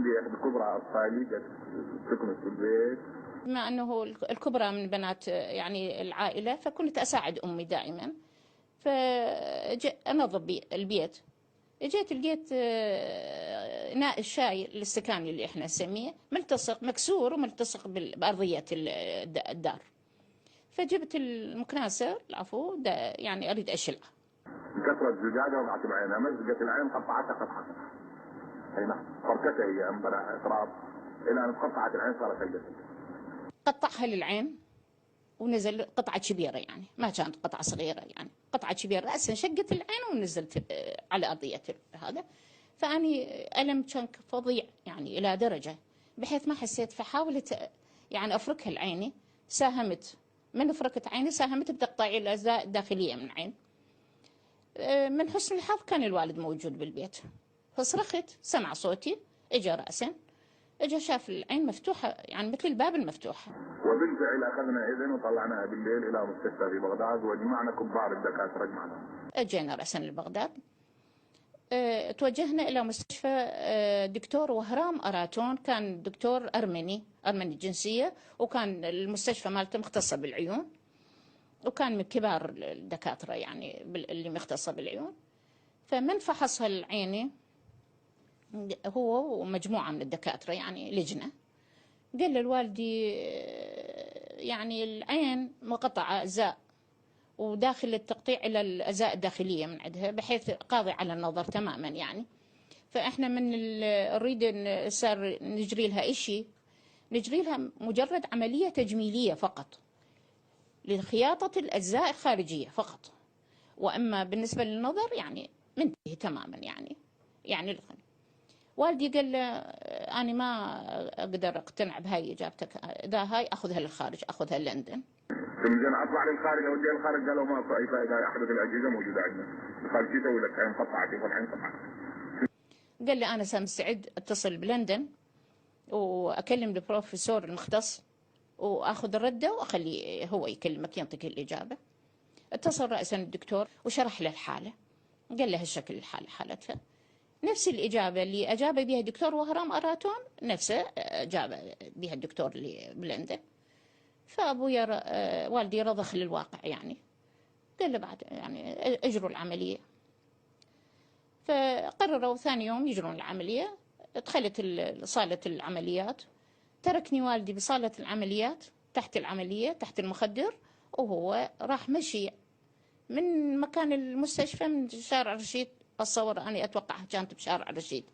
عندي إحدى كبرى أطفالي سكنت في البيت. بما أنه الكبرى من بنات يعني العائلة، فكنت أساعد أمي دائما، فأنظف البيت. جيت لقيت إناء الشاي الاستكاني اللي إحنا نسميه ملتصق، مكسور وملتصق بأرضية الدار. فجبت المكناسة، العفو، يعني أريد أشيلها. كسرت زجاجة وقعت بعينها، مزقت العين، قطعتها قطعتها. أي نعم، فركتها هي أنبرا تراب إلى أن قطعت العين صارت الجسد. قطعها للعين ونزل قطعة كبيرة، يعني ما كانت قطعة صغيرة، يعني قطعة كبيرة رأسا شقت العين ونزلت على أرضية هذا. فأني ألم كان فظيع يعني إلى درجة بحيث ما حسيت، فحاولت يعني أفركها لعيني. ساهمت من فركت عيني، ساهمت بتقطيع الأجزاء الداخلية من العين. من حسن الحظ كان الوالد موجود بالبيت، فصرخت، سمع صوتي، اجى رأسا، اجى شاف العين مفتوحة يعني مثل الباب المفتوح. وبالفعل أخذنا إذن وطلعناها بالليل إلى مستشفى في بغداد، وجمعنا كبار الدكاترة جمعنا. اجينا رأسا لبغداد. توجهنا إلى مستشفى دكتور وهرام أراتون، كان دكتور أرمني الجنسية، وكان المستشفى مالته مختصة بالعيون، وكان من كبار الدكاترة يعني اللي مختصة بالعيون. فمن فحص العيني هو ومجموعة من الدكاترة، يعني لجنة، قال للوالدي يعني العين مقطعة أجزاء وداخل التقطيع إلى الأجزاء الداخلية من عندها، بحيث قاضي على النظر تماما يعني. فإحنا من نريد صار نجري لها إشي، نجري لها مجرد عملية تجميلية فقط لخياطة الأجزاء الخارجية فقط، وأما بالنسبة للنظر يعني منتهي تماما يعني والدي قال له أنا ما أقدر أقتنع بهاي إجابتك، إذا هاي أخذها للخارج، أخذها لندن. ثم جينا أطلع للخارج، أوديها للخارج، قالوا ما في أي فائدة، أحدث الأجهزة موجودة عندنا. الخارج شو يسوي لك؟ عين قطعت، يقول عين قطعت. قال لي أنا سمستعد أتصل بلندن وأكلم البروفيسور المختص وأخذ الردة وأخليه هو يكلمك ينطيك الإجابة. اتصل رأسا الدكتور وشرح له الحالة، قال له هالشكل الحالة حالتها، نفس الإجابة اللي أجاب بها الدكتور وهرام أراتون نفسه أجاب بها الدكتور اللي بلندن. فأبويا والدي رضخ للواقع يعني، قال له بعد يعني اجروا العملية. فقرروا ثاني يوم يجرون العملية. دخلت صالة العمليات، تركني والدي بصالة العمليات تحت العملية تحت المخدر، وهو راح مشي من مكان المستشفى من شارع رشيد، أتصور أني أتوقع كانت بشارع رشيد،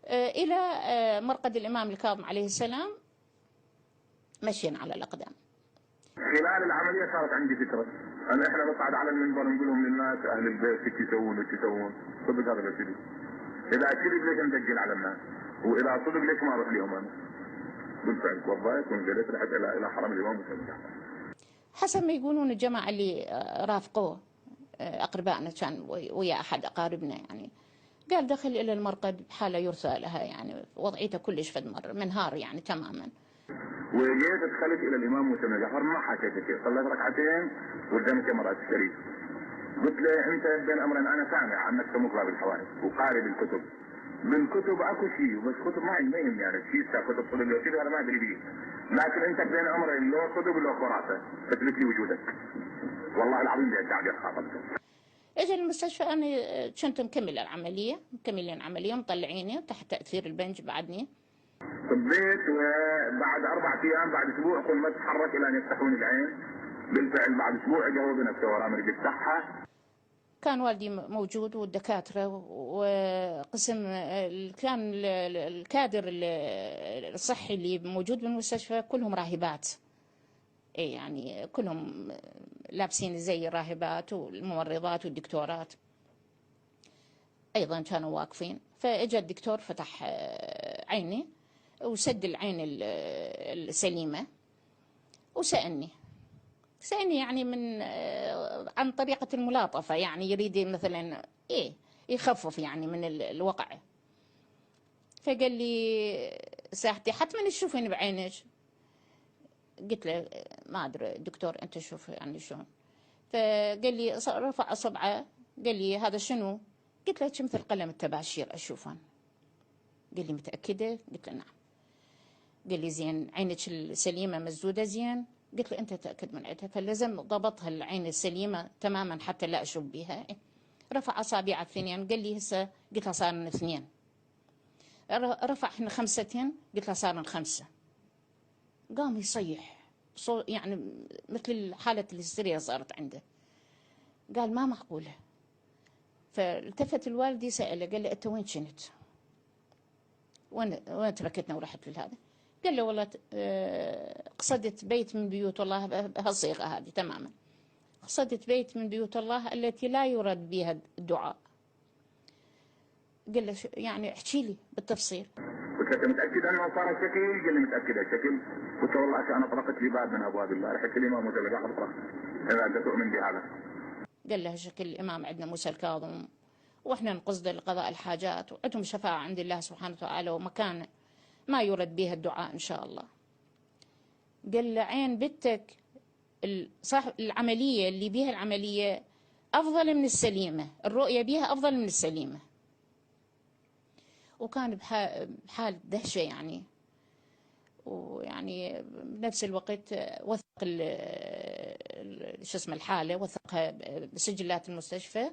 إلى مرقد الإمام الكاظم عليه السلام، مشينا على الأقدام. خلال العملية صارت عندي فكرة، أنا إحنا نصعد على المنبر نقول لهم للناس أهل البيت ايش يسوون ايش يسوون، صدق هذا الكذب؟ إذا كذب ليش ندجل على الناس؟ وإذا صدق ليش ما أروح لهم أنا؟ بالفعل توضيت ونزلت رحت إلى حرم الإمام وسلمت. حسب ما يقولون الجماعة اللي رافقوه أقربائنا، كان ويا أحد أقاربنا يعني، قال دخل إلى المرقد بحالة يرثى لها، يعني وضعيته كلش فد مرة منهار يعني تماما. وجيت دخلت الى الامام موسى بن جعفر، ما حكيت شيء، صليت ركعتين قدام كاميرات الشريف. قلت له انت بين امرين، انا سامع عنك مقرا بالحوادث وقاري بالكتب، بالكتب اكو شيء، بس كتب ما يهم يعني شيء كتب صدق لو كذا انا ما ادري بيه، لكن انت بين امرين، لو صدق لو خرافه، تثبت لي وجودك. والله العظيم بيدعي خاطبته. اجى المستشفى، انا كنت مكمله العمليه، مكملين العمليه مطلعيني تحت تاثير البنج بعدني. طبيت، وبعد 4 ايام بعد اسبوع كنت ما اتحرك الى ان يفتحون العين. بالفعل بعد اسبوع اجوا بنفسه ورا مريض يفتحها. كان والدي موجود والدكاتره وقسم كان الكادر الصحي اللي موجود بالمستشفى كلهم راهبات، اي يعني كلهم لابسين زي الراهبات، والممرضات والدكتورات ايضا كانوا واقفين. فاجى الدكتور فتح عيني وسد العين السليمة وسألني يعني من عن طريقة الملاطفة، يعني يريد مثلا يخفف يعني من الوقع. فقال لي ساحتي حتما تشوفين بعينك. قلت له ما أدري دكتور أنت شوف يعني شلون. فقال لي رفع أصبعه، قال لي هذا شنو؟ قلت له مثل قلم التباشير أشوفه. قال لي متأكدة؟ قلت له نعم. قال لي زين عينك السليمة مسدودة زين؟ قلت له أنت تأكد من عندها. فلزم ضبطها العين السليمة تماما حتى لا أشوف بها. رفع أصابع الثنين، قال لي هسه، قلت له صار 2. رفع احنا 5، قلت له صار 5. قام يصيح يعني مثل حالة الهستيريا صارت عنده. قال ما معقولة. فالتفت الوالدي سأله، قال له أنت وين كنت؟ وين تركتنا ورحت لهذا؟ قال له والله قصدت بيت من بيوت الله، بهالصيغة هذه تماما. قصدت بيت من بيوت الله التي لا يرد بها الدعاء. قال له يعني احكي لي بالتفصيل. قلت له متاكد انه صار شكل؟ قال لي متاكد الشكل. قلت له والله انا طرقت لي باب من ابواب الله، رحت الامام موسى الكاظم اذا انت تؤمن بهذا. قال له شكل الامام عندنا موسى الكاظم، واحنا نقصد لقضاء الحاجات، وعندهم شفاعه عند الله سبحانه وتعالى، ومكان ما يرد بها الدعاء ان شاء الله. قال له عين بنتك صاحب العمليه اللي بيها العمليه افضل من السليمه، الرؤيه بيها افضل من السليمه. وكان بحال دهشه يعني. ويعني بنفس الوقت وثق شو اسمه الحاله، وثقها بسجلات المستشفى.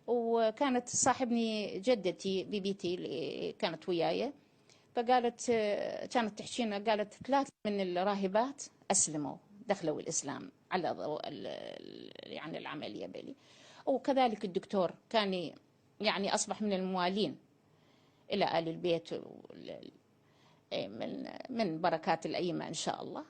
وكانت صاحبني جدتي بيبيتي اللي كانت وياي، فقالت كانت تحكينا، قالت 3 من الراهبات اسلموا، دخلوا الاسلام على ضوء يعني العمليه بلي. وكذلك الدكتور كان يعني اصبح من الموالين الى آل البيت، من بركات الأئمة إن شاء الله.